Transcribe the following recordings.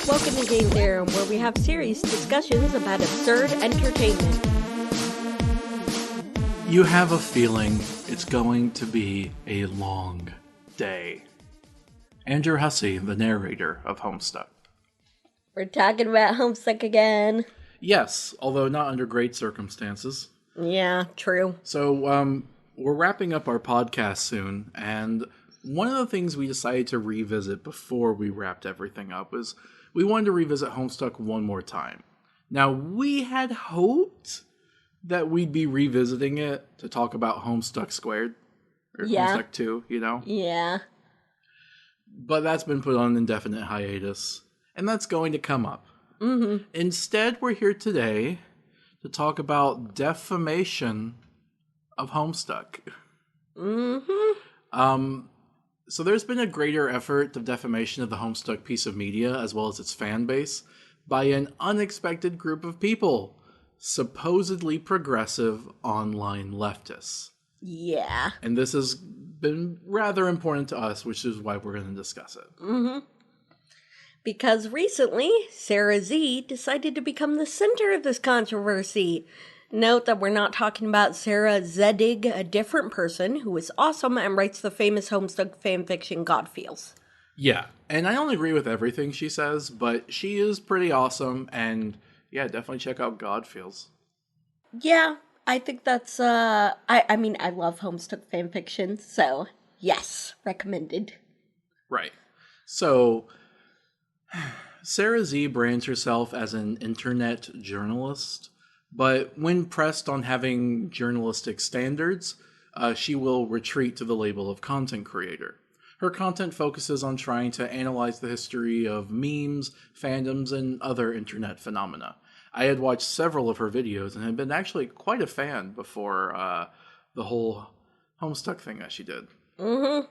Welcome to Game Theorem, where we have serious discussions about absurd entertainment. You have a feeling it's going to be a long day. Andrew Hussey, the narrator of Homestuck. We're talking about Homestuck again. Yes, although not under great circumstances. Yeah, true. So, we're wrapping up our podcast soon, and one of the things we decided to revisit before we wrapped everything up was we wanted to revisit Homestuck one more time. Now, we had hoped that we'd be revisiting it to talk about Homestuck Squared. Or Homestuck 2, you know? Yeah. But that's been put on indefinite hiatus, and that's going to come up. Mm-hmm. Instead, we're here today to talk about Defamation of Homestuck. Mm-hmm. So there's been a greater effort of defamation of the Homestuck piece of media, as well as its fan base, by an unexpected group of people, supposedly progressive online leftists. Yeah. And this has been rather important to us, which is why we're going to discuss it. Mm-hmm. Because recently, Sarah Z decided to become the center of this controversy. Note that we're not talking about Sarah Zedig, a different person who is awesome and writes the famous Homestuck fanfiction God Feels. Yeah, and I don't agree with everything she says, but she is pretty awesome, and yeah, definitely check out God Feels. Yeah, I think that's, I mean, I love Homestuck fanfiction, so yes, recommended. Right. So, Sarah Z brands herself as an internet journalist, but when pressed on having journalistic standards, she will retreat to the label of content creator. Her content focuses on trying to analyze the history of memes, fandoms, and other internet phenomena. I had watched several of her videos and had been actually quite a fan before the whole Homestuck thing that she did. Mm-hmm.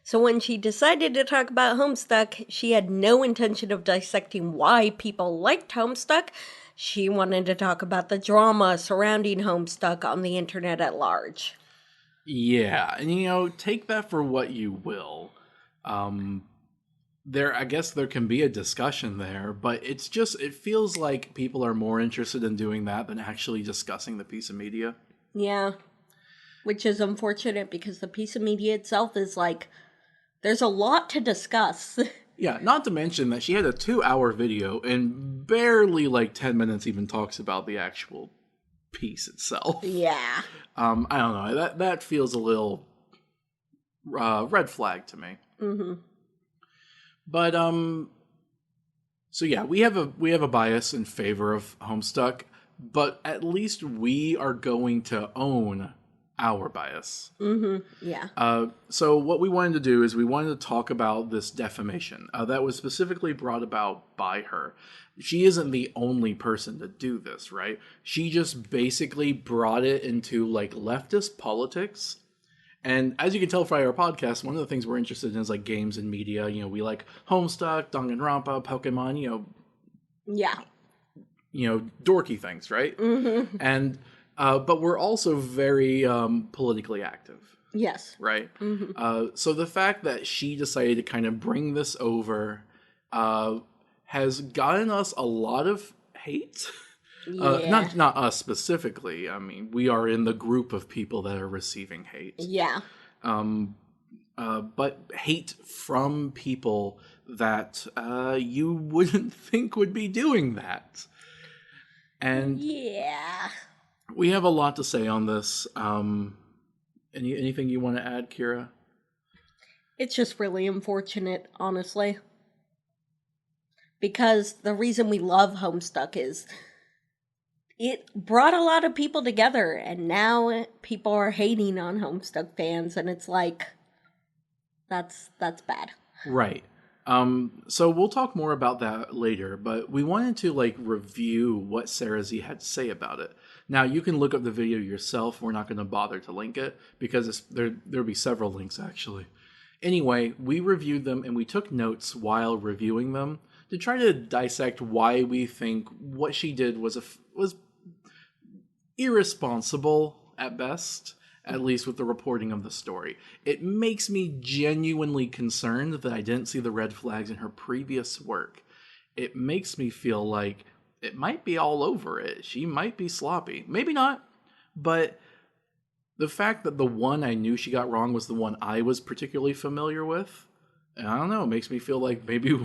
So when she decided to talk about Homestuck, she had no intention of dissecting why people liked Homestuck. She wanted to talk about the drama surrounding Homestuck on the internet at large. Yeah, and take that for what you will. I guess there can be a discussion there, but it feels like people are more interested in doing that than actually discussing the piece of media. Yeah, which is unfortunate because the piece of media itself is there's a lot to discuss. Yeah, not to mention that she had a 2-hour video and barely 10 minutes even talks about the actual piece itself. Yeah. I don't know. That feels a little red flag to me. Mm-hmm. But so yeah, we have a bias in favor of Homestuck, but at least we are going to own our bias. Mm-hmm. Yeah. So what we wanted to do is we wanted to talk about this defamation that was specifically brought about by her. She isn't the only person to do this, right? She just basically brought it into leftist politics. And as you can tell from our podcast, one of the things we're interested in is games and media. We like Homestuck, Danganronpa, Pokemon, Yeah. Dorky things, right? Mm-hmm. And but we're also very politically active. Yes. Right? Mm-hmm. So the fact that she decided to kind of bring this over has gotten us a lot of hate. Yeah. Not us specifically. I mean, we are in the group of people that are receiving hate. Yeah. But hate from people that you wouldn't think would be doing that. And yeah. We have a lot to say on this. Anything you want to add, Kira? It's just really unfortunate, honestly. Because the reason we love Homestuck is it brought a lot of people together, and now people are hating on Homestuck fans, and it's that's bad. Right. So we'll talk more about that later, but we wanted to review what Sarah Z had to say about it. Now you can look up the video yourself. We're not going to bother to link it because there'll be several links actually. Anyway, we reviewed them and we took notes while reviewing them to try to dissect why we think what she did was irresponsible at best, at least with the reporting of the story. It makes me genuinely concerned that I didn't see the red flags in her previous work. it makes me feel like it might be all over it. She might be sloppy. Maybe not, but the fact that the one I knew she got wrong was the one I was particularly familiar with, I don't know, it makes me feel like maybe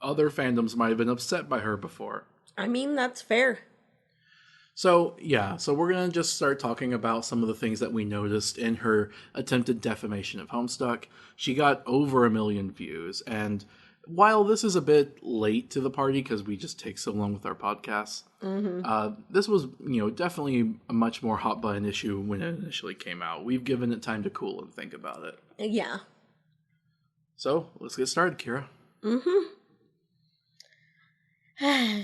other fandoms might have been upset by her before. I mean, that's fair. So, yeah, so we're going to just start talking about some of the things that we noticed in her attempted defamation of Homestuck. She got over 1 million views, and while this is a bit late to the party because we just take so long with our podcasts, this was, definitely a much more hot button issue when it initially came out. We've given it time to cool and think about it. Yeah. So, let's get started, Kira.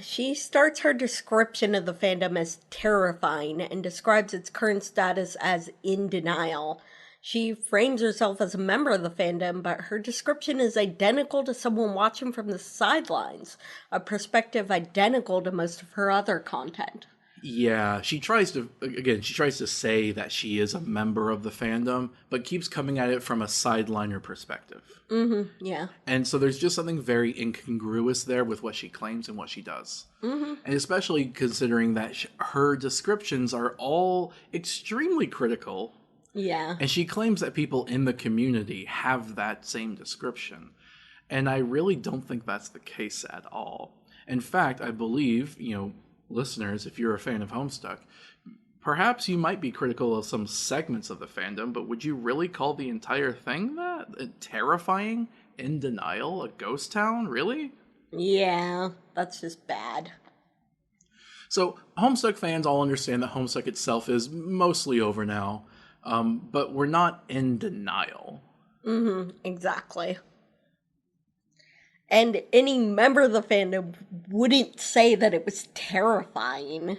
She starts her description of the fandom as terrifying and describes its current status as in denial. She frames herself as a member of the fandom, but her description is identical to someone watching from the sidelines, a perspective identical to most of her other content. Yeah, she tries to say that she is a member of the fandom, but keeps coming at it from a sideliner perspective. Yeah. And so there's just something very incongruous there with what she claims and what she does. And especially considering that her descriptions are all extremely critical. Yeah. And she claims that people in the community have that same description. And I really don't think that's the case at all. In fact, I believe, listeners, if you're a fan of Homestuck, perhaps you might be critical of some segments of the fandom, but would you really call the entire thing that? Terrifying? In denial? A ghost town? Really? Yeah, that's just bad. So, Homestuck fans all understand that Homestuck itself is mostly over now, but we're not in denial. Exactly. And any member of the fandom wouldn't say that it was terrifying.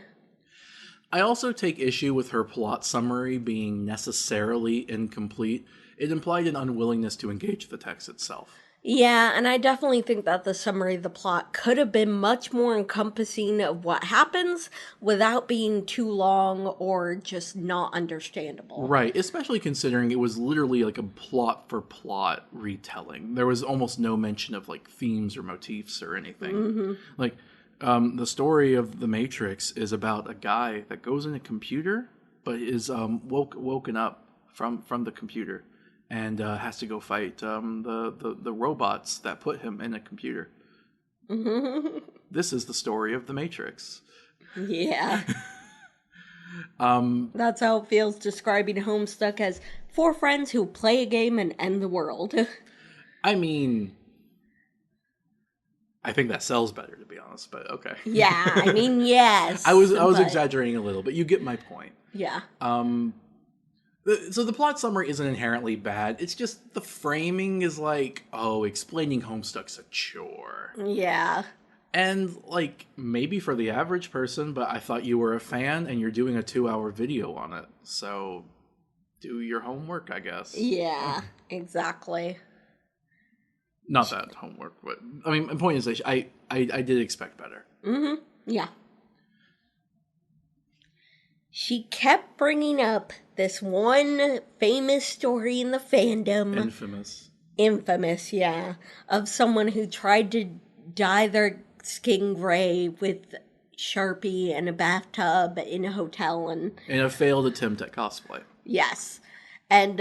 I also take issue with her plot summary being necessarily incomplete. It implied an unwillingness to engage the text itself. Yeah, and I definitely think that the summary of the plot could have been much more encompassing of what happens without being too long or just not understandable. Right, especially considering it was literally like a plot for plot retelling. There was almost no mention of like themes or motifs or anything. Like, the story of The Matrix is about a guy that goes in a computer, but is woken up from the computer and has to go fight the robots that put him in a computer. This is the story of The Matrix. Yeah. That's how it feels describing Homestuck as 4 friends who play a game and end the world. I mean, I think that sells better, to be honest, but okay. Yeah, I mean, yes. I was exaggerating a little, but you get my point. Yeah. So the plot summary isn't inherently bad. It's just the framing is like, explaining Homestuck's a chore. Yeah. And, like, maybe for the average person, but I thought you were a fan and you're doing a 2-hour video on it. So, do your homework, I guess. Yeah, exactly. Not that homework, but, I mean, the point is, that I did expect better. Yeah. She kept bringing up this one famous story in the fandom. Infamous, yeah. Of someone who tried to dye their skin gray with Sharpie in a bathtub in a hotel. And in a failed attempt at cosplay. Yes. And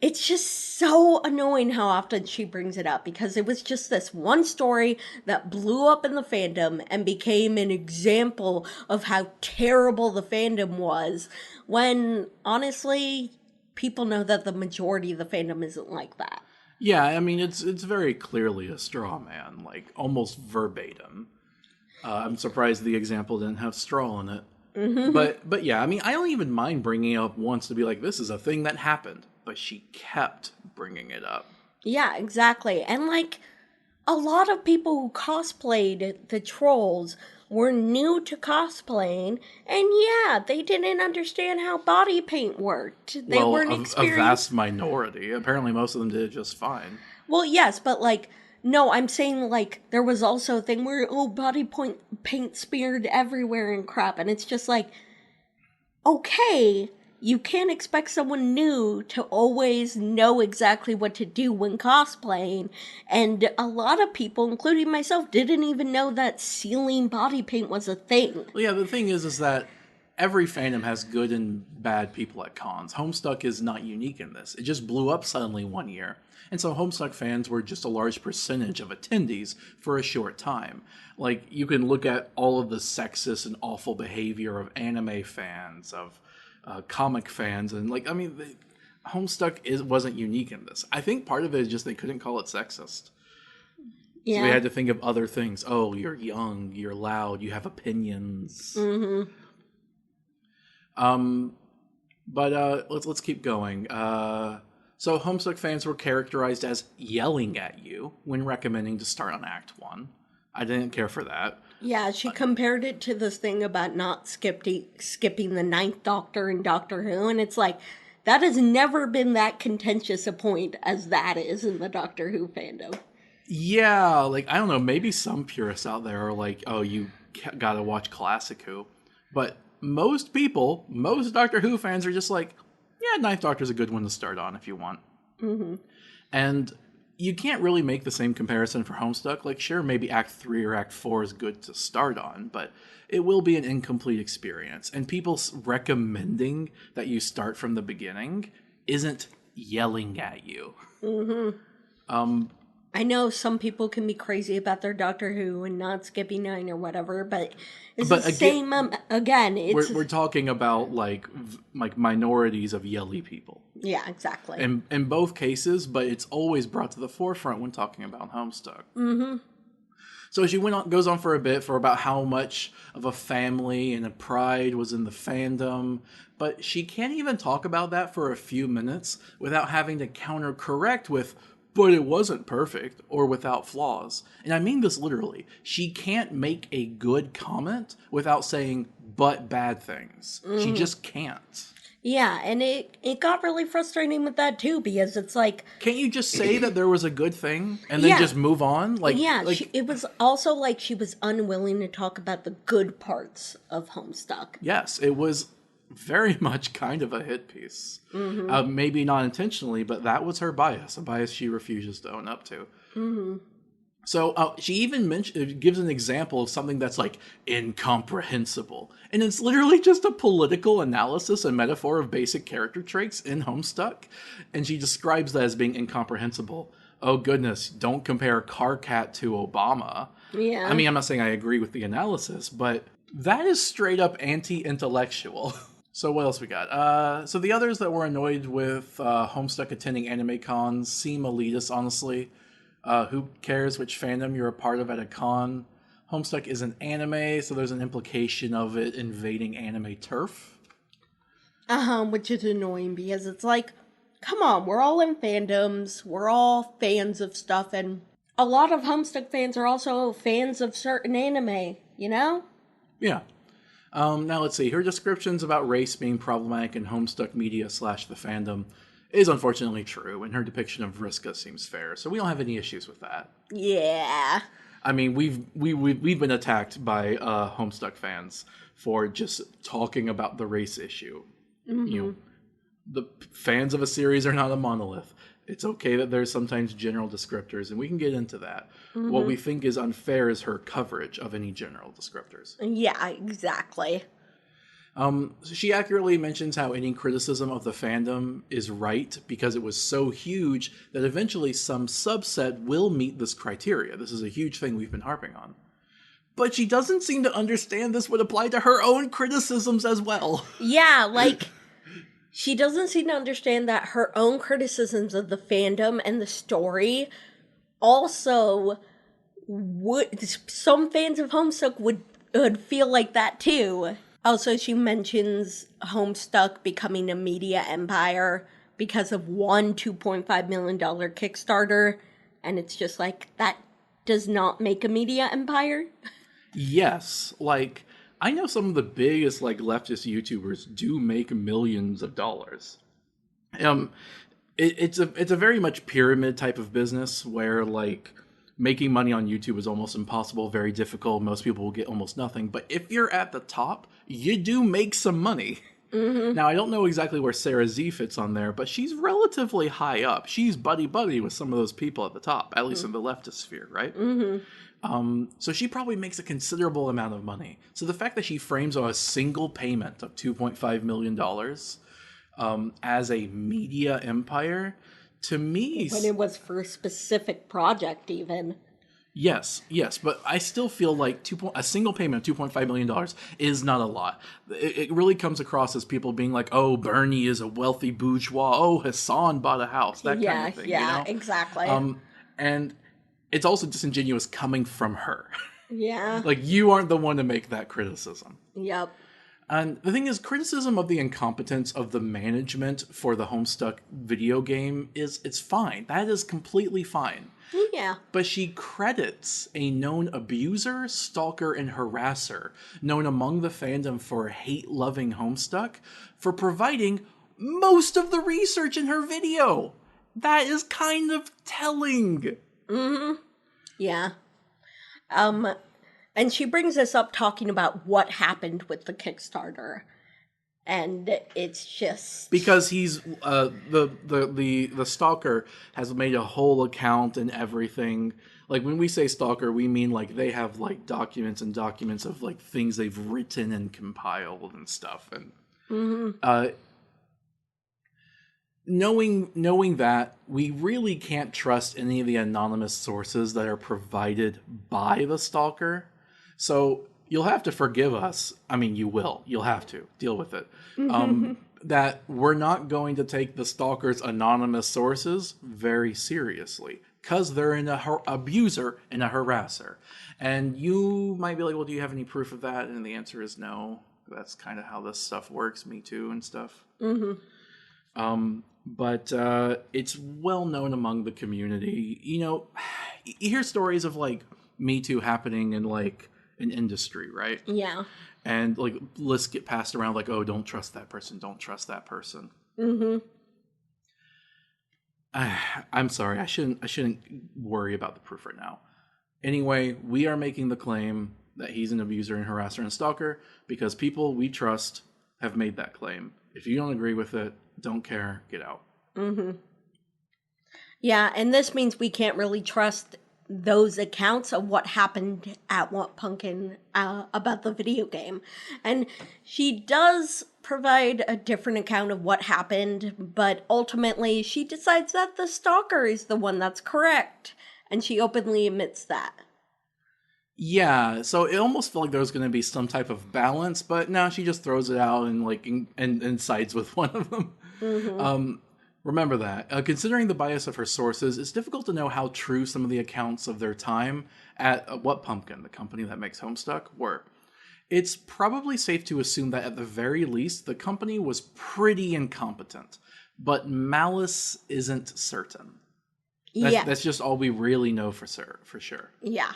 it's just so annoying how often she brings it up, because it was just this one story that blew up in the fandom and became an example of how terrible the fandom was, when honestly people know that the majority of the fandom isn't like that. Yeah, I mean, it's very clearly a straw man, like almost verbatim. I'm surprised the example didn't have straw in it. But yeah, I mean, I don't even mind bringing it up once to be like, this is a thing that happened. But she kept bringing it up. Yeah, exactly. And like, a lot of people who cosplayed the trolls were new to cosplaying, and yeah, they didn't understand how body paint worked. They weren't experienced. A vast minority. Apparently most of them did it just fine. Well, yes, but like, no, I'm saying like, there was also a thing where, body paint smeared everywhere and crap, and it's just like, okay, you can't expect someone new to always know exactly what to do when cosplaying. And a lot of people, including myself, didn't even know that sealing body paint was a thing. Well, yeah, the thing is that every fandom has good and bad people at cons. Homestuck is not unique in this. It just blew up suddenly one year. And so Homestuck fans were just a large percentage of attendees for a short time. Like, you can look at all of the sexist and awful behavior of anime fans, of comic fans, and Homestuck wasn't unique in this. I think part of it is just they couldn't call it sexist. Yeah. So we had to think of other things. Oh, you're young, you're loud, you have opinions. Mm-hmm. But let's keep going. So Homestuck fans were characterized as yelling at you when recommending to start on Act 1. I didn't care for that. Yeah, she compared it to this thing about not skipping the Ninth Doctor in Doctor Who, and it's like, that has never been that contentious a point as that is in the Doctor Who fandom. Yeah, like, I don't know, maybe some purists out there are like, oh, you gotta watch Classic Who. But most people, most Doctor Who fans are just like, yeah, Ninth Doctor's a good one to start on if you want. Mm-hmm. And you can't really make the same comparison for Homestuck. Like, sure, maybe Act 3 or Act 4 is good to start on, but it will be an incomplete experience. And people recommending that you start from the beginning isn't yelling at you. Mm-hmm. I know some people can be crazy about their Doctor Who and not skipping 9 or whatever, but it's the same, again, it's... We're talking about, like minorities of yelly people. Yeah, exactly. And in both cases, but it's always brought to the forefront when talking about Homestuck. Mm-hmm. So she goes on for a bit for about how much of a family and a pride was in the fandom, but she can't even talk about that for a few minutes without having to counter-correct with, but it wasn't perfect, or without flaws. And I mean this literally. She can't make a good comment without saying, but bad things. Mm-hmm. She just can't. Yeah, and it got really frustrating with that too, because it's like... Can't you just say that there was a good thing, and then just move on? It was also like she was unwilling to talk about the good parts of Homestuck. Yes, it was very much kind of a hit piece. Mm-hmm. Maybe not intentionally, but that was her bias, a bias she refuses to own up to. Mm-hmm. So she even gives an example of something that's like incomprehensible. And it's literally just a political analysis and metaphor of basic character traits in Homestuck. And she describes that as being incomprehensible. Oh goodness, don't compare Carcat to Obama. Yeah. I mean, I'm not saying I agree with the analysis, but that is straight up anti-intellectual. So what else we got? So the others that were annoyed with Homestuck attending anime cons seem elitist, honestly. Who cares which fandom you're a part of at a con? Homestuck is an anime, so there's an implication of it invading anime turf. Which is annoying because it's like, come on, we're all in fandoms, we're all fans of stuff, and a lot of Homestuck fans are also fans of certain anime, you know? Yeah. Now let's see. Her descriptions about race being problematic in Homestuck media / the fandom is unfortunately true, and her depiction of Vriska seems fair, so we don't have any issues with that. Yeah. I mean, we've been attacked by Homestuck fans for just talking about the race issue. Mm-hmm. You know, the fans of a series are not a monolith. It's okay that there's sometimes general descriptors, and we can get into that. Mm-hmm. What we think is unfair is her coverage of any general descriptors. Yeah, exactly. She accurately mentions how any criticism of the fandom is right because it was so huge that eventually some subset will meet this criteria. This is a huge thing we've been harping on. But she doesn't seem to understand this would apply to her own criticisms as well. Yeah, like, she doesn't seem to understand that her own criticisms of the fandom and the story also some fans of Homestuck would feel like that too. Also, she mentions Homestuck becoming a media empire because of one $2.5 million Kickstarter. And it's just like, that does not make a media empire. Yes. Like, I know some of the biggest, like, leftist YouTubers do make millions of dollars. It's a very much pyramid type of business where, like, making money on YouTube is almost impossible, very difficult. Most people will get almost nothing. But if you're at the top, you do make some money. Now, I don't know exactly where Sarah Z fits on there, but she's relatively high up. She's buddy-buddy with some of those people at the top, at least in the leftist sphere, right? So she probably makes a considerable amount of money. So the fact that she frames on a single payment of $2.5 million as a media empire, to me... When it was for a specific project, even. Yes, but I still feel like a single payment of $2.5 million is not a lot. It really comes across as people being like, oh, Bernie is a wealthy bourgeois. Oh, Hassan bought a house. That kind of thing, you know? Exactly. And it's also disingenuous coming from her. Yeah. Like, you aren't the one to make that criticism. Yep. And the thing is, criticism of the incompetence of the management for the Homestuck video game it's fine. That is completely fine. Yeah. But she credits a known abuser, stalker, and harasser, known among the fandom for hate-loving Homestuck, for providing most of the research in her video. That is kind of telling. Yeah. And she brings us up talking about what happened with the Kickstarter. And it's just because he's the stalker has made a whole account and everything. Like, when we say stalker, we mean like they have like documents and documents of like things they've written and compiled and stuff. And knowing that, we really can't trust any of the anonymous sources that are provided by the stalker. So you'll have to forgive us. I mean, you will. You'll have to deal with it. That we're not going to take the stalker's anonymous sources very seriously, because they're an abuser and a harasser. And you might be like, well, do you have any proof of that? And the answer is no. That's kind of how this stuff works, Me Too and stuff. But it's well known among the community. You know, you hear stories of like Me Too happening in like an industry, right? Yeah. And like lists get passed around like, oh, don't trust that person, don't trust that person. I'm sorry, I shouldn't worry about the proof right now. Anyway, we are making the claim that he's an abuser and harasser and stalker because people we trust have made that claim. If you don't agree with it, don't care, get out. Yeah, and this means we can't really trust those accounts of what happened at What Pumpkin about the video game. And she does provide a different account of what happened, but ultimately she decides that the stalker is the one that's correct, and she openly admits that. Yeah, so it almost felt like there was going to be some type of balance, but now she just throws it out and like and sides with one of them. Remember that. Considering the bias of her sources, it's difficult to know how true some of the accounts of their time at What Pumpkin, the company that makes Homestuck, were. It's probably safe to assume that at the very least, the company was pretty incompetent, but malice isn't certain. That's just all we really know for sure. Yeah.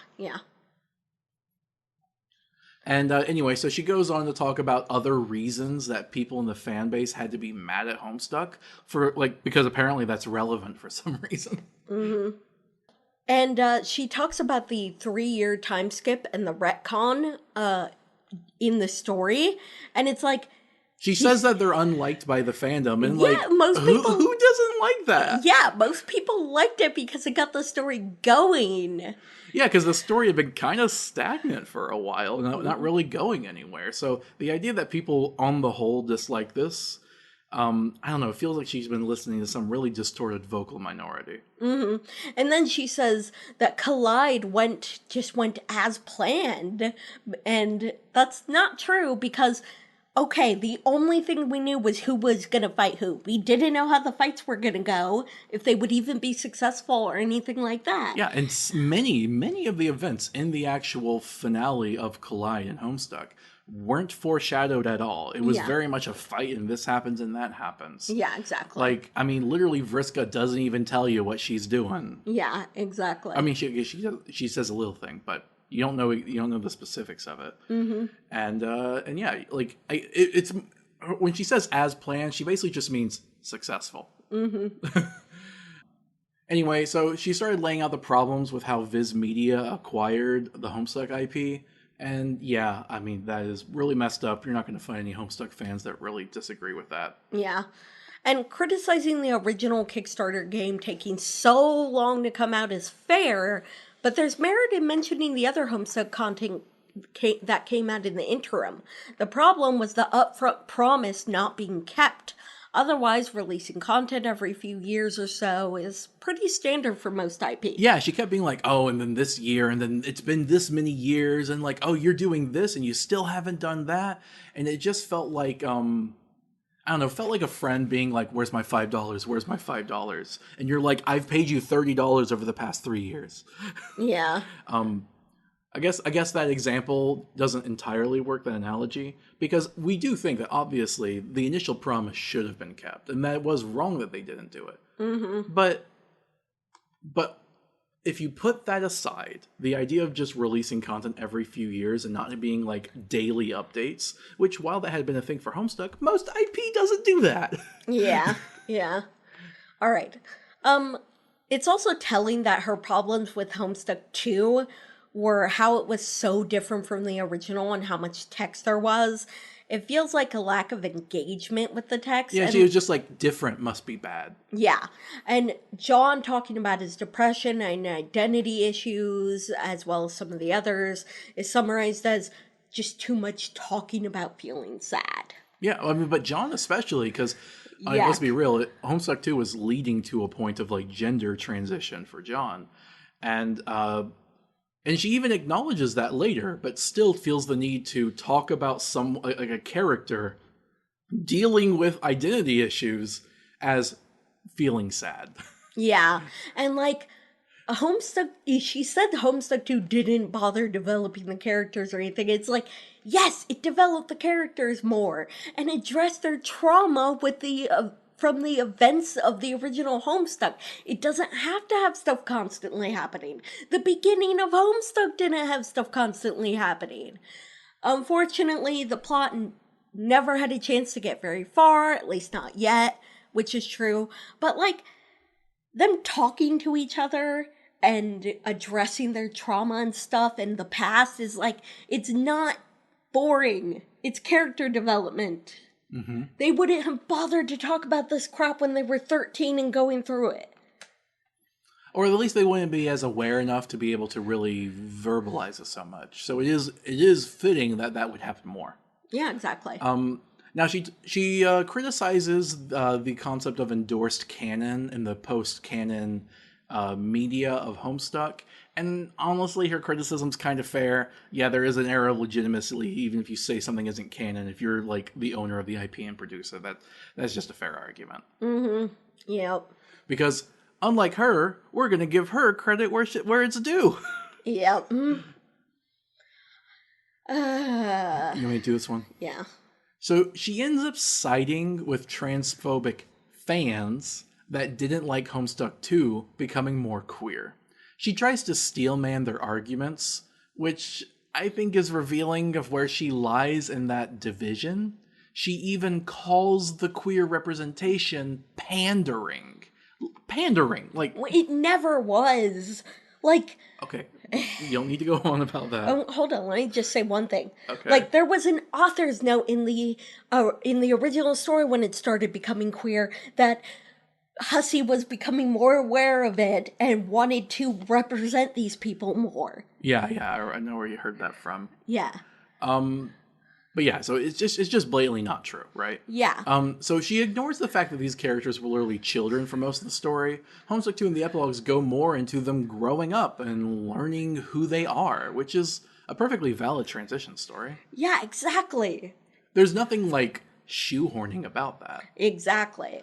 And anyway, so she goes on to talk about other reasons that people in the fan base had to be mad at Homestuck because apparently that's relevant for some reason. And she talks about the 3-year time skip and the retcon in the story, and it's like she says that they're unliked by the fandom, and most people who doesn't like that? Yeah, most people liked it because it got the story going. Yeah, because the story had been kind of stagnant for a while, not really going anywhere. So the idea that people, on the whole, dislike this, I don't know, it feels like she's been listening to some really distorted vocal minority. And then she says that Collide just went as planned, and that's not true because... Okay, the only thing we knew was who was going to fight who. We didn't know how the fights were going to go, if they would even be successful or anything like that. Yeah, and many of the events in the actual finale of Collide and Homestuck weren't foreshadowed at all. It was very much a fight, and this happens and that happens. Yeah, exactly. Like, I mean, literally, Vriska doesn't even tell you what she's doing. Yeah, exactly. I mean, she says a little thing, but... You don't know the specifics of it, and yeah, like it's when she says as planned, she basically just means successful. Anyway, so she started laying out the problems with how Viz Media acquired the Homestuck IP, And yeah, I mean, that is really messed up. You're not going to find any Homestuck fans that really disagree with that. Yeah. And criticizing the original Kickstarter game taking so long to come out is fair, but there's merit in mentioning the other Homestuck content that came out in the interim. The problem was the upfront promise not being kept. Otherwise, releasing content every few years or so is pretty standard for most IP. Yeah, she kept being like, oh, and then this year, and then it's been this many years, and like, oh, you're doing this, and you still haven't done that. And it just felt like, I don't know, felt like a friend being like, where's my $5? Where's my $5? And you're like, I've paid you $30 over the past 3 years. Yeah. I guess that example doesn't entirely work, that analogy, because we do think that obviously the initial promise should have been kept, and that it was wrong that they didn't do it. Mm-hmm. But if you put that aside, the idea of just releasing content every few years and not being like daily updates, which while that had been a thing for Homestuck, most IP doesn't do that. Yeah. Yeah. All right. It's also telling that her problems with Homestuck 2 were how it was so different from the original and how much text there was. It feels like a lack of engagement with the text. Yeah, she was just like, different must be bad. Yeah. And John talking about his depression and identity issues, as well as some of the others, is summarized as just too much talking about feeling sad. Yeah, I mean, but John especially, because let's be real, Homestuck 2 was leading to a point of like gender transition for John. And she even acknowledges that later, but still feels the need to talk about some like a character dealing with identity issues as feeling sad. Yeah. And like Homestuck, she said Homestuck 2 didn't bother developing the characters or anything. It's like, yes, it developed the characters more and addressed their trauma with from the events of the original Homestuck. It doesn't have to have stuff constantly happening. The beginning of Homestuck didn't have stuff constantly happening. Unfortunately, the plot never had a chance to get very far, at least not yet, which is true. But like, them talking to each other and addressing their trauma and stuff and the past is like, it's not boring. It's character development. Mm-hmm. They wouldn't have bothered to talk about this crap when they were 13 and going through it. Or at least they wouldn't be as aware enough to be able to really verbalize it so much. So it is fitting that would happen more. Yeah, exactly. Now she criticizes the concept of endorsed canon and the post-canon media of Homestuck. And honestly, her criticism's kind of fair. Yeah, there is an era of legitimacy, even if you say something isn't canon. If you're like the owner of the IP and producer, that's just a fair argument. Mm-hmm. Yep. Because unlike her, we're going to give her credit where it's due. Yep. You want me to do this one? Yeah. So she ends up siding with transphobic fans that didn't like Homestuck 2 becoming more queer. She tries to steelman their arguments, which I think is revealing of where she lies in that division. She even calls the queer representation pandering. Pandering, like... It never was. Like... Okay, you don't need to go on about that. Oh, hold on, let me just say one thing. Okay. Like, there was an author's note in the original story when it started becoming queer that Hussey was becoming more aware of it and wanted to represent these people more. Yeah, I know where you heard that from. Yeah. But yeah, so it's just blatantly not true, right? Yeah. So she ignores the fact that these characters were literally children for most of the story. Homestuck 2 and the epilogues go more into them growing up and learning who they are, which is a perfectly valid transition story. Yeah, exactly. There's nothing like shoehorning about that. Exactly.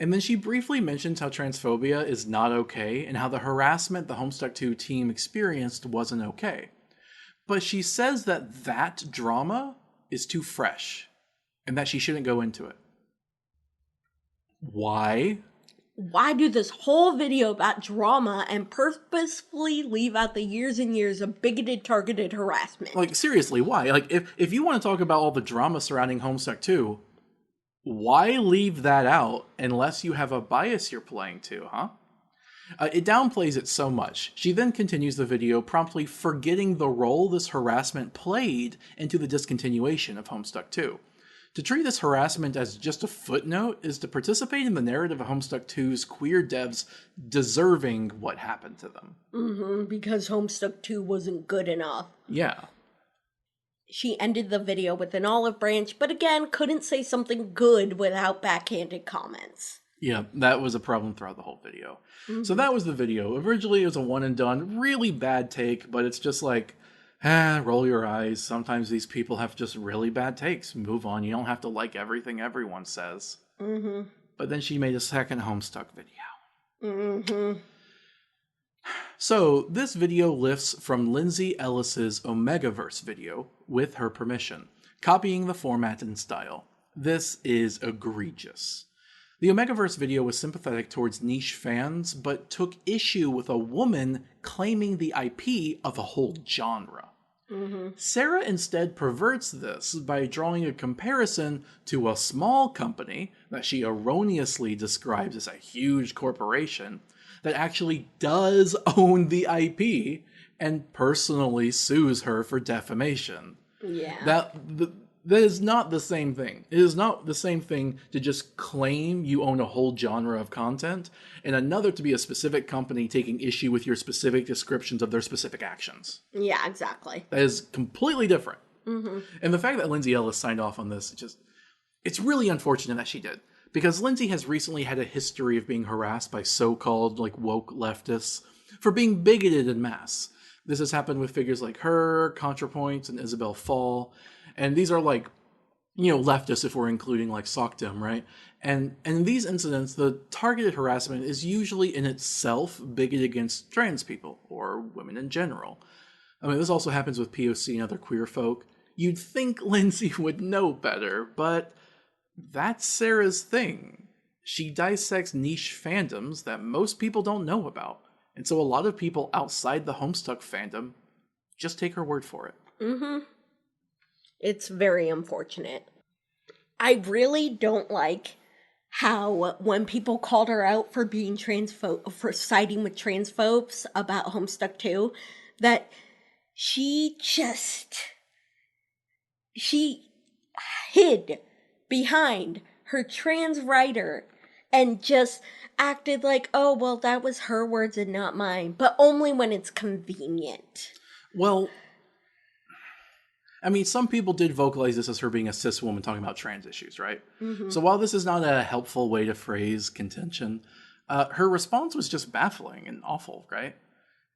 And then she briefly mentions how transphobia is not okay and how the harassment the Homestuck 2 team experienced wasn't okay. But she says that drama is too fresh and that she shouldn't go into it. Why? Why do this whole video about drama and purposefully leave out the years and years of bigoted, targeted harassment? Like, seriously, why? Like, if you want to talk about all the drama surrounding Homestuck 2, why leave that out unless you have a bias you're playing to, huh? It downplays it so much. She then continues the video, promptly forgetting the role this harassment played into the discontinuation of Homestuck 2. To treat this harassment as just a footnote is to participate in the narrative of Homestuck 2's queer devs deserving what happened to them. Because Homestuck 2 wasn't good enough. Yeah. She ended the video with an olive branch, but again, couldn't say something good without backhanded comments. Yeah, that was a problem throughout the whole video. So that was the video. Originally, it was a one and done, really bad take, but it's just like, roll your eyes. Sometimes these people have just really bad takes. Move on. You don't have to like everything everyone says. But then she made a second Homestuck video. So this video lifts from Lindsay Ellis's Omegaverse video with her permission, copying the format and style. This is egregious. The Omegaverse video was sympathetic towards niche fans, but took issue with a woman claiming the IP of a whole genre. Sarah instead perverts this by drawing a comparison to a small company that she erroneously describes as a huge corporation that actually does own the IP and personally sues her for defamation. Yeah. That is not the same thing. It is not the same thing to just claim you own a whole genre of content, and another to be a specific company taking issue with your specific descriptions of their specific actions. Yeah, exactly. That is completely different. And the fact that Lindsay Ellis signed off on this, it's really unfortunate that she did. Because Lindsay has recently had a history of being harassed by so-called woke leftists for being bigoted en masse. This has happened with figures like her, ContraPoint, and Isabel Fall. And these are leftists if we're including Sockdom, right? And in these incidents, the targeted harassment is usually in itself bigoted against trans people or women in general. I mean, this also happens with POC and other queer folk. You'd think Lindsay would know better, but that's Sarah's thing. She dissects niche fandoms that most people don't know about. And so a lot of people outside the Homestuck fandom just take her word for it. It's very unfortunate. I really don't like how when people called her out for being for siding with transphobes about Homestuck 2, that she hid behind her trans writer and just acted like, oh, well, that was her words and not mine, but only when it's convenient. Well, I mean, some people did vocalize this as her being a cis woman talking about trans issues, right? So while this is not a helpful way to phrase contention, her response was just baffling and awful, right?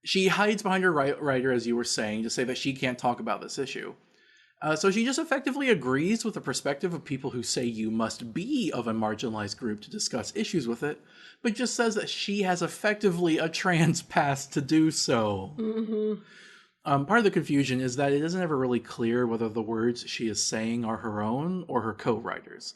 She hides behind her writer, as you were saying, to say that she can't talk about this issue. So she just effectively agrees with the perspective of people who say you must be of a marginalized group to discuss issues with it, but just says that she has effectively a trans past to do so. Part of the confusion is that it isn't ever really clear whether the words she is saying are her own or her co-writers.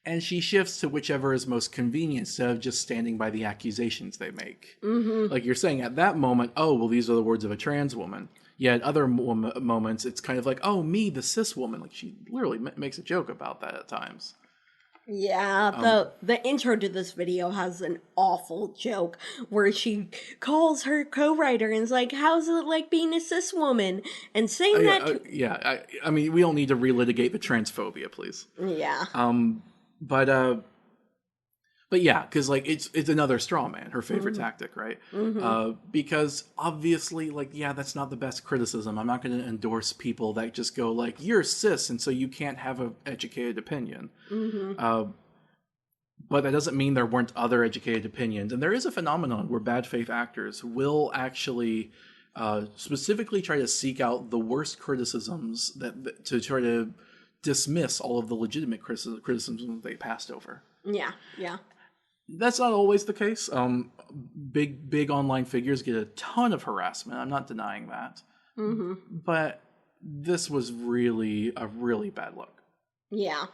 And she shifts to whichever is most convenient instead of just standing by the accusations they make. Like you're saying at that moment, oh, well, these are the words of a trans woman. Yet at other moments, it's kind of like, oh, me, the cis woman. Like she literally makes a joke about that at times. Yeah, the intro to this video has an awful joke where she calls her co-writer and is like, how's it like being a cis woman? And saying I mean, we don't need to relitigate the transphobia, please. Yeah. But yeah, because it's another straw man, her favorite tactic, right? Because obviously, that's not the best criticism. I'm not going to endorse people that just go you're cis, and so you can't have an educated opinion. But that doesn't mean there weren't other educated opinions. And there is a phenomenon where bad faith actors will actually specifically try to seek out the worst criticisms to try to dismiss all of the legitimate criticisms they passed over. Yeah. That's not always the case. Big online figures get a ton of harassment. I'm not denying that. But this was really a really bad look. Yeah.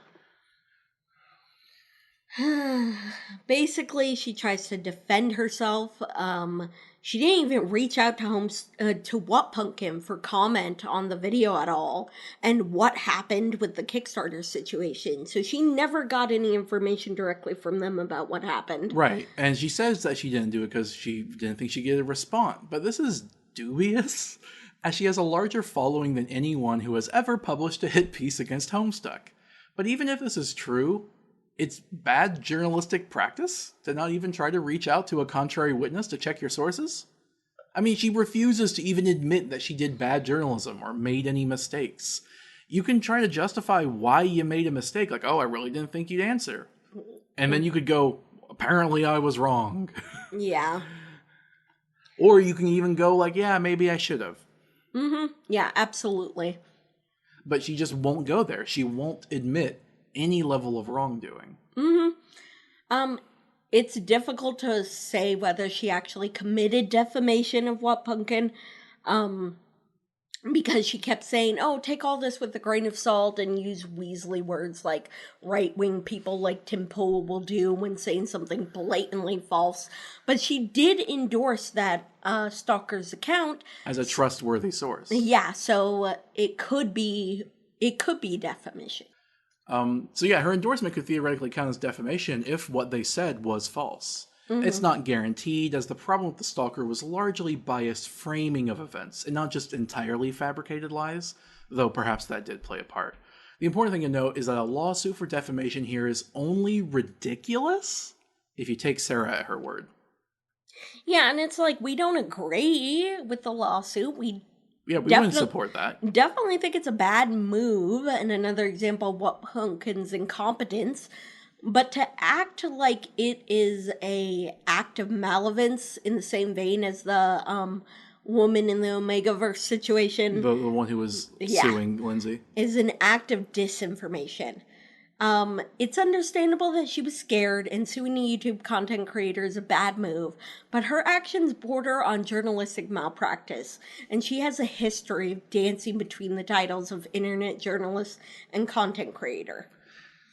Basically, she tries to defend herself. She didn't even reach out to What Pumpkin for comment on the video at all, and what happened with the Kickstarter situation. So she never got any information directly from them about what happened. Right. And she says that she didn't do it because she didn't think she'd get a response. But this is dubious, as she has a larger following than anyone who has ever published a hit piece against Homestuck. But even if this is true, it's bad journalistic practice to not even try to reach out to a contrary witness to check your sources. I mean, she refuses to even admit that she did bad journalism or made any mistakes. You can try to justify why you made a mistake, like, oh, I really didn't think you'd answer. And then you could go, apparently I was wrong. Yeah. Or you can even go like, yeah, maybe I should have. Yeah, absolutely. But she just won't go there. She won't admit any level of wrongdoing. It's difficult to say whether she actually committed defamation of What Pumpkin, because she kept saying, oh, take all this with a grain of salt, and use Weasley words like right-wing people like Tim Pool will do when saying something blatantly false. But she did endorse that stalker's account As a trustworthy source. Yeah, so it could be defamation. So yeah, her endorsement could theoretically count as defamation if what they said was false. It's not guaranteed, as the problem with the stalker was largely biased framing of events, and not just entirely fabricated lies, though perhaps that did play a part. The important thing to note is that a lawsuit for defamation here is only ridiculous if you take Sarah at her word. Yeah, and it's like, we don't agree with the lawsuit. We wouldn't support that. definitely think it's a bad move, and another example of What Pumpkin's incompetence. But to act like it is a act of malevolence in the same vein as the woman in the Omegaverse situation, The one who was suing Lindsay, is an act of disinformation. It's understandable that she was scared, and suing a YouTube content creator is a bad move, but her actions border on journalistic malpractice, and she has a history of dancing between the titles of internet journalist and content creator.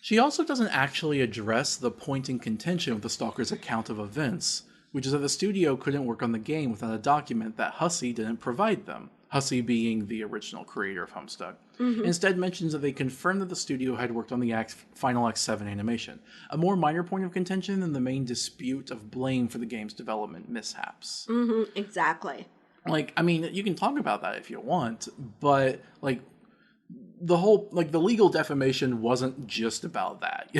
She also doesn't actually address the point in contention with the stalker's account of events, which is that the studio couldn't work on the game without a document that Hussey didn't provide them. Hussey being the original creator of Homestuck. Instead mentions that they confirmed that the studio had worked on the final Act 7 animation, a more minor point of contention than the main dispute of blame for the game's development mishaps. Exactly. Like, I mean, you can talk about that if you want, but, like, the whole, like, the legal defamation wasn't just about that.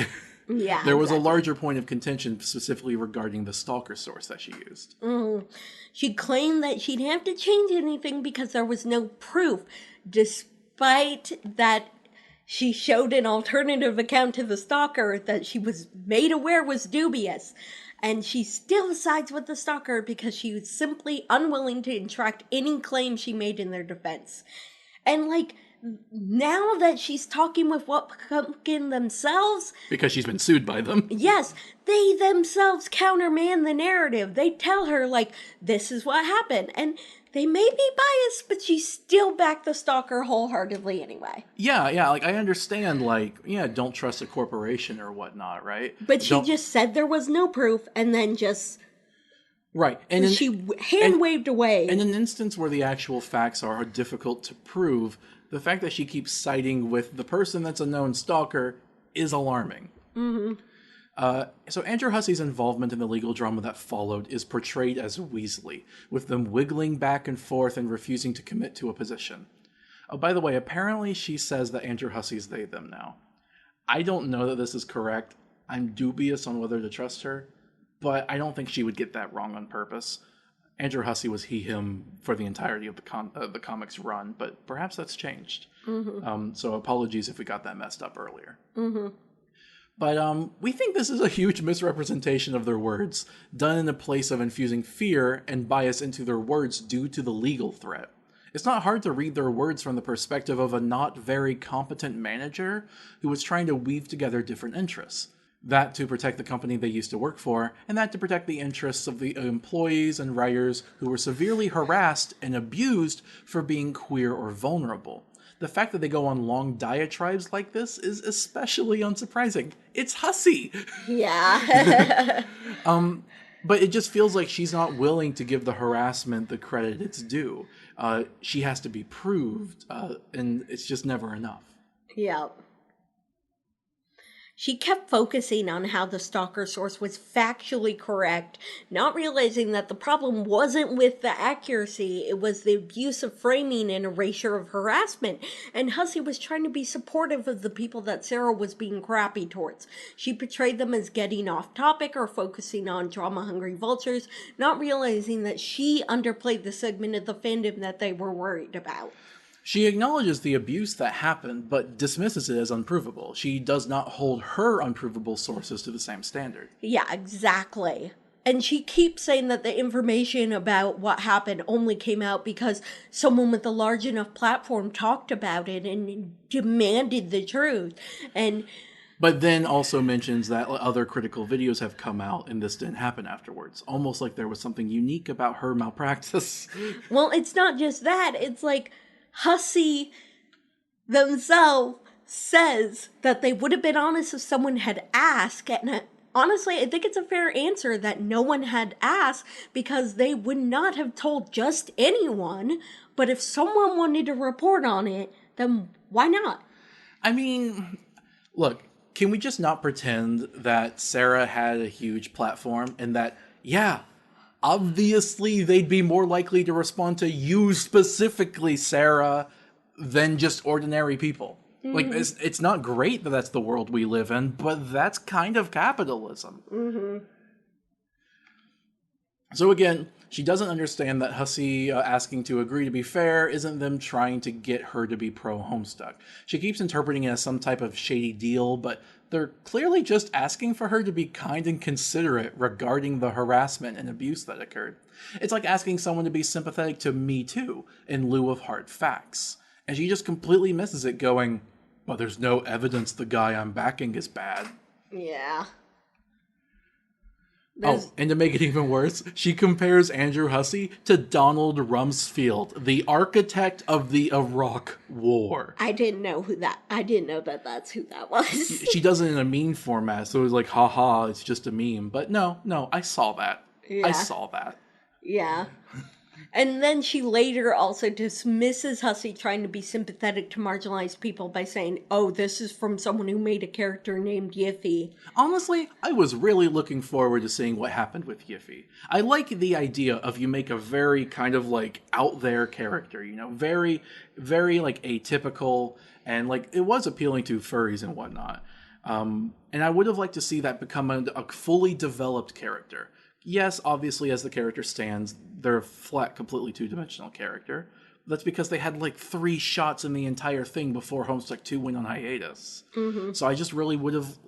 Yeah. There was a larger point of contention specifically regarding the stalker source that she used. She claimed that she didn't have to change anything because there was no proof, despite that she showed an alternative account to the stalker that she was made aware was dubious. And she still sides with the stalker because she was simply unwilling to retract any claim she made in their defense. And, like, now that she's talking with What Pumpkin themselves, Because she's been sued by them. yes, they themselves countermand the narrative. They tell her, like, this is what happened. And they may be biased, but she still backed the stalker wholeheartedly anyway. Yeah, like, I understand, like, yeah, don't trust a corporation or whatnot, right? But she just said there was no proof, and then just... Right. She hand-waved away. In an instance where the actual facts are difficult to prove, the fact that she keeps siding with the person that's a known stalker is alarming. So Andrew Hussey's involvement in the legal drama that followed is portrayed as Weasley, with them wiggling back and forth and refusing to commit to a position. Oh, by the way, apparently she says that Andrew Hussey's they, them now. I don't know that this is correct. I'm dubious on whether to trust her, but I don't think she would get that wrong on purpose. Andrew Hussey was he, him for the entirety of the comics run, but perhaps that's changed. So apologies if we got that messed up earlier. But we think this is a huge misrepresentation of their words, done in a place of infusing fear and bias into their words due to the legal threat. It's not hard to read their words from the perspective of a not very competent manager who was trying to weave together different interests. That to protect the company they used to work for, and that to protect the interests of the employees and writers who were severely harassed and abused for being queer or vulnerable. The fact that they go on long diatribes like this is especially unsurprising. It's Hussey! Yeah. But it just feels like she's not willing to give the harassment the credit it's due. She has to be proved, and it's just never enough. Yeah. She kept focusing on how the stalker source was factually correct, not realizing that the problem wasn't with the accuracy, it was the abuse of framing and erasure of harassment. And Hussey was trying to be supportive of the people that Sarah was being crappy towards. She portrayed them as getting off topic or focusing on drama-hungry vultures, not realizing that she underplayed the segment of the fandom that they were worried about. She acknowledges the abuse that happened, but dismisses it as unprovable. She does not hold her unprovable sources to the same standard. Yeah, exactly. And she keeps saying that the information about what happened only came out because someone with a large enough platform talked about it and demanded the truth. But then also mentions that other critical videos have come out and this didn't happen afterwards. Almost like there was something unique about her malpractice. Well, it's not just that. It's like Hussey themselves says that they would have been honest if someone had asked. And honestly, I think it's a fair answer that no one had asked because they would not have told just anyone. But if someone wanted to report on it, then why not? I mean, look, can we just not pretend that Sarah had a huge platform and that, yeah, obviously they'd be more likely to respond to you specifically, Sarah, than just ordinary people. Mm-hmm. Like, it's not great that that's the world we live in, but that's kind of capitalism. Mm-hmm. So again, she doesn't understand that Hussey asking to agree to be fair isn't them trying to get her to be pro-Homestuck. She keeps interpreting it as some type of shady deal, but they're clearly just asking for her to be kind and considerate regarding the harassment and abuse that occurred. It's like asking someone to be sympathetic to Me Too in lieu of hard facts. And she just completely misses it going, but there's no evidence the guy I'm backing is bad. Yeah. Oh, and to make it even worse, she compares Andrew Hussey to Donald Rumsfeld, the architect of the Iraq War. I didn't know that that's who that was. She does it in a meme format, so it was like, haha, it's just a meme. But no, I saw that. Yeah. I saw that. Yeah. And then she later also dismisses Hussey trying to be sympathetic to marginalized people by saying, oh, this is from someone who made a character named Yiffy. Honestly, I was really looking forward to seeing what happened with Yiffy. I like the idea of you make a very kind of like out there character, you know, very, very like atypical, and like it was appealing to furries and whatnot. And I would have liked to see that become a fully developed character. Yes, obviously, as the character stands, they're a flat, completely two-dimensional character. That's because they had like 3 shots in the entire thing before Homestuck 2 went on hiatus. Mm-hmm. So I just really would have...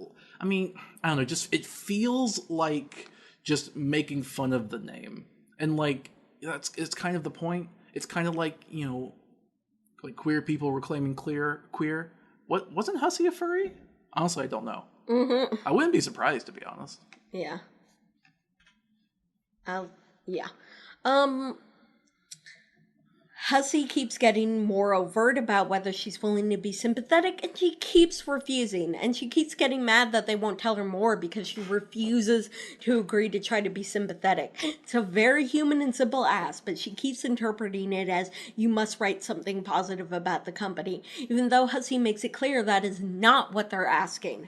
I mean, I don't know, just it feels like just making fun of the name. And like, it's kind of the point. It's kind of like, you know, like queer people reclaiming queer. What, wasn't Hussey a furry? Honestly, I don't know. Mm-hmm. I wouldn't be surprised, to be honest. Yeah. Yeah. Hussey keeps getting more overt about whether she's willing to be sympathetic, and she keeps refusing. And she keeps getting mad that they won't tell her more because she refuses to agree to try to be sympathetic. It's a very human and simple ask, but she keeps interpreting it as, you must write something positive about the company, even though Hussey makes it clear that is not what they're asking.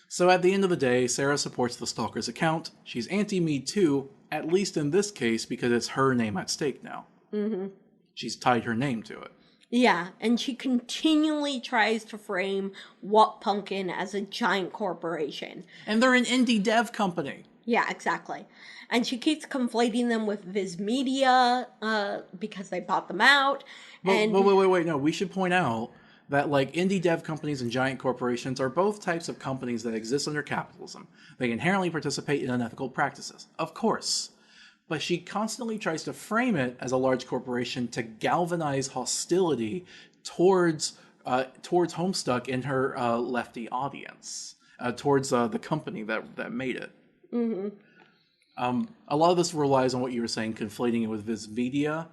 So at the end of the day, Sarah supports the stalker's account. She's anti-Me Too, at least in this case, because it's her name at stake now. Mm-hmm. She's tied her name to it. Yeah, and she continually tries to frame What Pumpkin as a giant corporation. And they're an indie dev company. Yeah, exactly. And she keeps conflating them with Viz Media because they bought them out. Wait, no, we should point out that like indie dev companies and giant corporations are both types of companies that exist under capitalism. They inherently participate in unethical practices, of course. But she constantly tries to frame it as a large corporation to galvanize hostility towards Homestuck and her lefty audience, towards the company that made it. Mm-hmm. A lot of this relies on what you were saying, conflating it with Viz Media.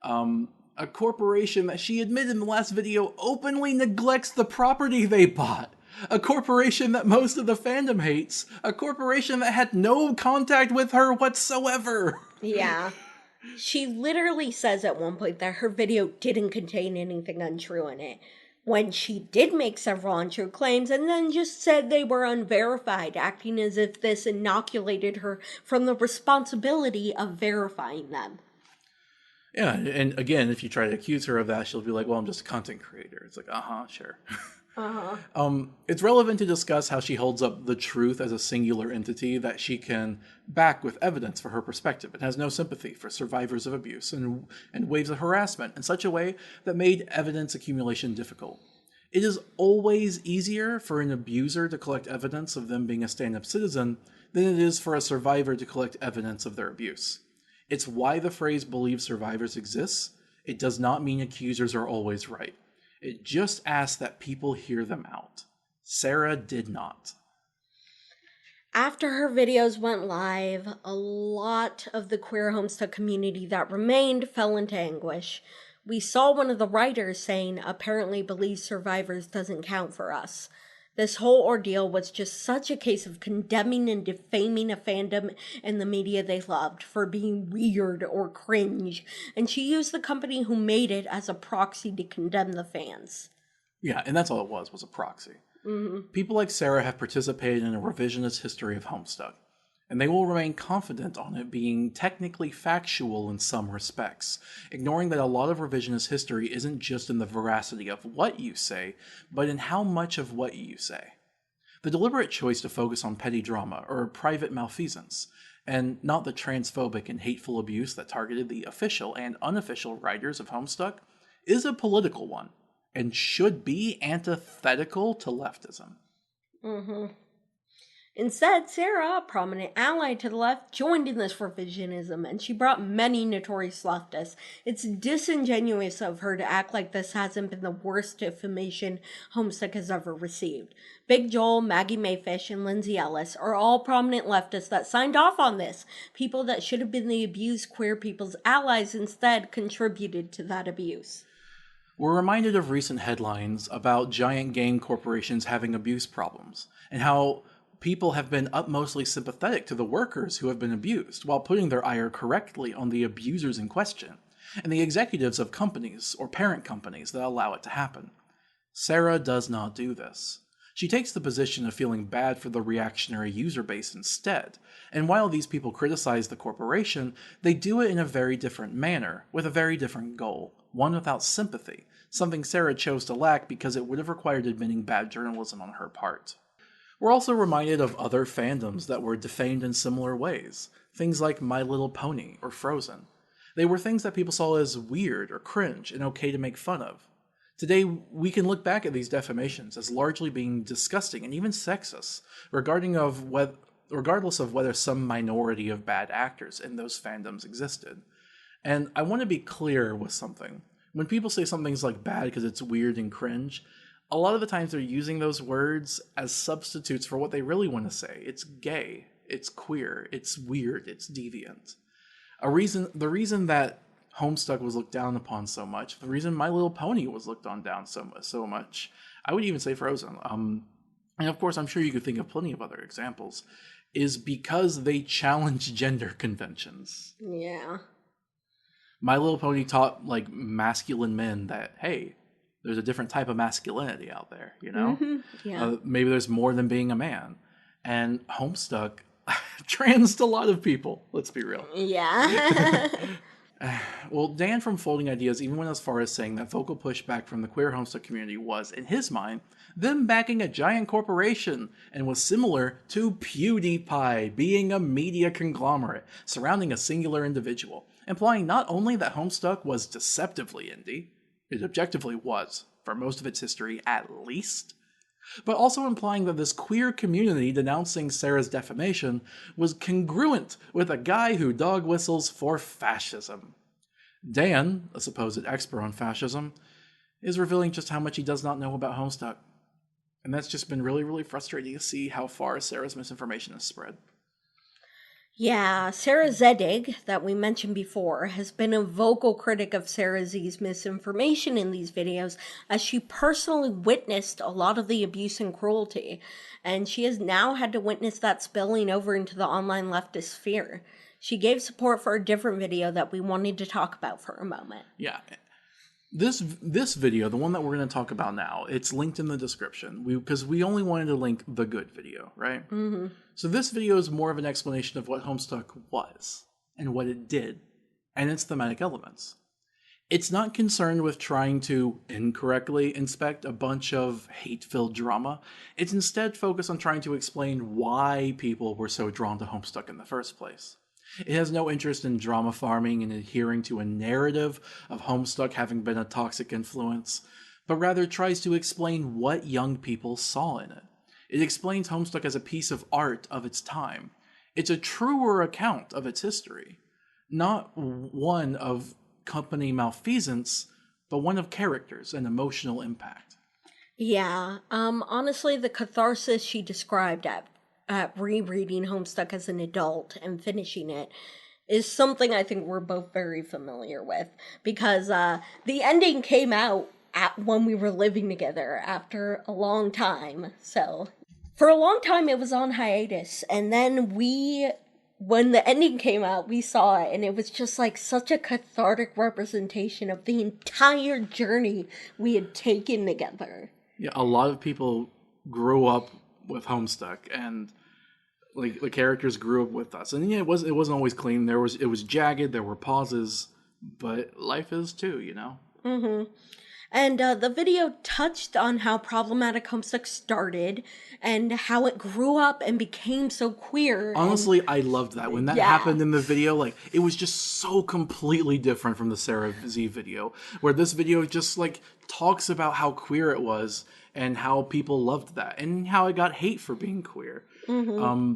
A corporation that she admitted in the last video openly neglects the property they bought. A corporation that most of the fandom hates. A corporation that had no contact with her whatsoever. Yeah. She literally says at one point that her video didn't contain anything untrue in it, when she did make several untrue claims and then just said they were unverified, acting as if this inoculated her from the responsibility of verifying them. Yeah, and again, if you try to accuse her of that, she'll be like, well, I'm just a content creator. It's like, sure. It's relevant to discuss how she holds up the truth as a singular entity that she can back with evidence for her perspective and has no sympathy for survivors of abuse and waves of harassment in such a way that made evidence accumulation difficult. It is always easier for an abuser to collect evidence of them being a stand-up citizen than it is for a survivor to collect evidence of their abuse. It's why the phrase "believe survivors" exists. It does not mean accusers are always right. It just asks that people hear them out. Sarah did not. After her videos went live, a lot of the queer Homestuck community that remained fell into anguish. We saw one of the writers saying, apparently Believe Survivors doesn't count for us. This whole ordeal was just such a case of condemning and defaming a fandom and the media they loved for being weird or cringe, and she used the company who made it as a proxy to condemn the fans. Yeah, and that's all it was a proxy. People like Sarah have participated in a revisionist history of Homestuck, and they will remain confident on it being technically factual in some respects, ignoring that a lot of revisionist history isn't just in the veracity of what you say, but in how much of what you say. The deliberate choice to focus on petty drama or private malfeasance, and not the transphobic and hateful abuse that targeted the official and unofficial writers of Homestuck, is a political one, and should be antithetical to leftism. Instead, Sarah, a prominent ally to the left, joined in this revisionism, and she brought many notorious leftists. It's disingenuous of her to act like this hasn't been the worst defamation Homestuck has ever received. Big Joel, Maggie Mayfish, and Lindsay Ellis are all prominent leftists that signed off on this. People that should have been the abused queer people's allies instead contributed to that abuse. We're reminded of recent headlines about giant game corporations having abuse problems, and how people have been utmostly sympathetic to the workers who have been abused, while putting their ire correctly on the abusers in question, and the executives of companies or parent companies that allow it to happen. Sarah does not do this. She takes the position of feeling bad for the reactionary user base instead, and while these people criticize the corporation, they do it in a very different manner, with a very different goal, one without sympathy, something Sarah chose to lack because it would have required admitting bad journalism on her part. We're also reminded of other fandoms that were defamed in similar ways, things like My Little Pony or Frozen. They were things that people saw as weird or cringe and okay to make fun of. Today, we can look back at these defamations as largely being disgusting and even sexist, regardless of whether some minority of bad actors in those fandoms existed. And I want to be clear with something. When people say something's like bad because it's weird and cringe, a lot of the times they're using those words as substitutes for what they really want to say. It's gay, it's queer, it's weird, it's deviant. The reason that Homestuck was looked down upon so much, the reason My Little Pony was looked on down so much, I would even say Frozen, and of course I'm sure you could think of plenty of other examples, is because they challenge gender conventions. Yeah. My Little Pony taught, like, masculine men that, hey, there's a different type of masculinity out there, you know? Yeah. Maybe there's more than being a man. And Homestuck transed a lot of people, let's be real. Yeah. Well, Dan from Folding Ideas even went as far as saying that vocal pushback from the queer Homestuck community was, in his mind, them backing a giant corporation, and was similar to PewDiePie being a media conglomerate surrounding a singular individual, implying not only that Homestuck was deceptively indie, it objectively was, for most of its history at least, but also implying that this queer community denouncing Sarah's defamation was congruent with a guy who dog whistles for fascism. Dan, a supposed expert on fascism, is revealing just how much he does not know about Homestuck. And that's just been really, really frustrating to see how far Sarah's misinformation has spread. Yeah, Sarah Zedig, that we mentioned before, has been a vocal critic of Sarah Z's misinformation in these videos, as she personally witnessed a lot of the abuse and cruelty, and she has now had to witness that spilling over into the online leftist sphere. She gave support for a different video that we wanted to talk about for a moment. Yeah. This video, the one that we're going to talk about now, it's linked in the description because we only wanted to link the good video, right? Mm-hmm. So this video is more of an explanation of what Homestuck was and what it did and its thematic elements. It's not concerned with trying to incorrectly inspect a bunch of hate-filled drama. It's instead focused on trying to explain why people were so drawn to Homestuck in the first place. It has no interest in drama farming and adhering to a narrative of Homestuck having been a toxic influence, but rather tries to explain what young people saw in it. It explains Homestuck as a piece of art of its time. It's a truer account of its history, not one of company malfeasance, but one of characters and emotional impact. Yeah, honestly, the catharsis she described at rereading Homestuck as an adult and finishing it is something I think we're both very familiar with, because the ending came out when we were living together after a long time. So for a long time it was on hiatus, and then when the ending came out, we saw it, and it was just like such a cathartic representation of the entire journey we had taken together. Yeah, a lot of people grew up with Homestuck, and like the characters grew up with us. And yeah, it wasn't always clean. It was jagged. There were pauses, but life is too, you know. Mm-hmm. And the video touched on how problematic Homestuck started and how it grew up and became so queer. Honestly, I loved that. When that happened in the video, like, it was just so completely different from the Sarah Z video, where this video just, like, talks about how queer it was and how people loved that and how it got hate for being queer. Mm-hmm.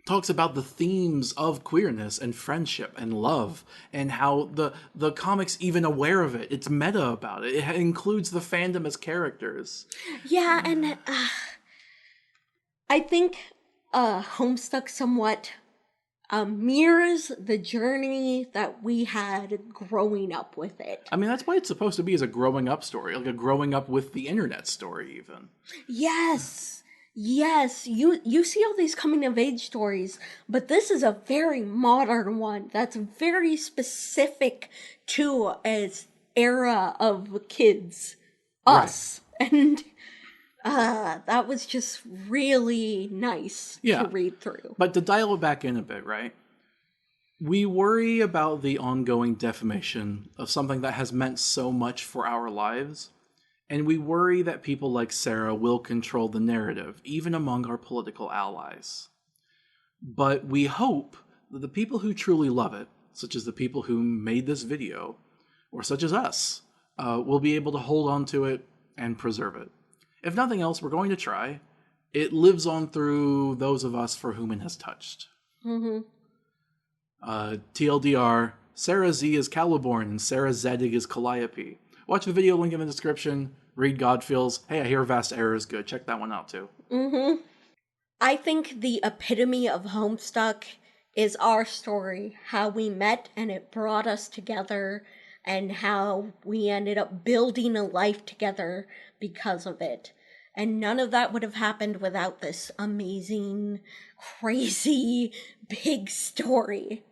Talks about the themes of queerness and friendship and love, and how the comic's even aware of it. It's meta about it. It includes the fandom as characters. Yeah, and I think Homestuck somewhat mirrors the journey that we had growing up with it. I mean, that's why it's supposed to be as a growing up story, like a growing up with the internet story, even. Yes. Yes, you see all these coming of age stories, but this is a very modern one that's very specific to its era of kids, us. Right. And that was just really nice to read through. But to dial it back in a bit, right? We worry about the ongoing defamation of something that has meant so much for our lives. And we worry that people like Sarah will control the narrative, even among our political allies. But we hope that the people who truly love it, such as the people who made this video, or such as us, will be able to hold on to it and preserve it. If nothing else, we're going to try. It lives on through those of us for whom it has touched. Mm-hmm. TLDR, Sarah Z is Caliborn and Sarah Zedig is Calliope. Watch the video link in the description. Read Godfeels. Hey, I hear Vast Error is good. Check that one out too. Mm-hmm. I think the epitome of Homestuck is our story. How we met and it brought us together, and how we ended up building a life together because of it. And none of that would have happened without this amazing, crazy, big story.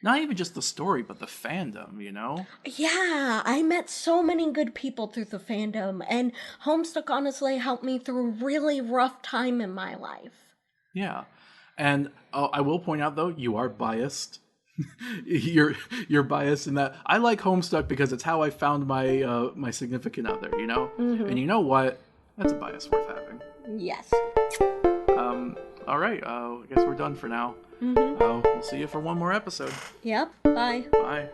Not even just the story, but the fandom, you know? Yeah, I met so many good people through the fandom, and Homestuck honestly helped me through a really rough time in my life. Yeah, and I will point out, though, you are biased. you're biased in that I like Homestuck because it's how I found my my significant other, you know? Mm-hmm. And you know what? That's a bias worth having. Yes. All right, I guess we're done for now. Mm-hmm. We'll see you for one more episode. Yep, bye. Bye.